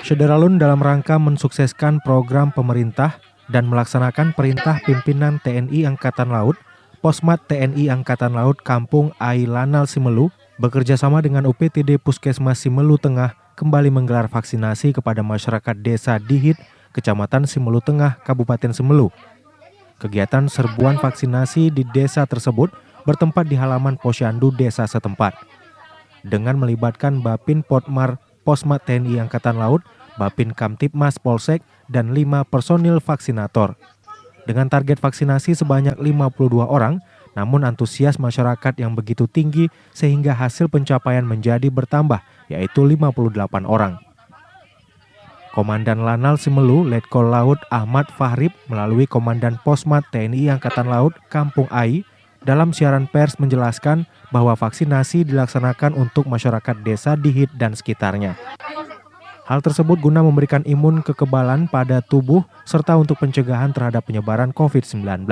Syederalun dalam rangka mensukseskan program pemerintah dan melaksanakan perintah pimpinan TNI Angkatan Laut, Posmat TNI Angkatan Laut Kampung Ai Lanal Simelu bekerja sama dengan UPTD Puskesmas Simelu Tengah kembali menggelar vaksinasi kepada masyarakat Desa Dihit, Kecamatan Simelu Tengah, Kabupaten Simelu. Kegiatan serbuan vaksinasi di desa tersebut bertempat di halaman posyandu desa setempat. Dengan melibatkan Bapin Potmar Posmat TNI Angkatan Laut, Bapin Kamtipmas Polsek, dan 5 personil vaksinator. Dengan target vaksinasi sebanyak 52 orang, namun antusias masyarakat yang begitu tinggi sehingga hasil pencapaian menjadi bertambah, yaitu 58 orang. Komandan Lanal Simelu, Letkol Laut Ahmad Fahrib melalui Komandan Posmat TNI Angkatan Laut Kampung Ai, dalam siaran pers menjelaskan bahwa vaksinasi dilaksanakan untuk masyarakat desa Dihit dan sekitarnya. Hal tersebut guna memberikan imun kekebalan pada tubuh serta untuk pencegahan terhadap penyebaran COVID-19.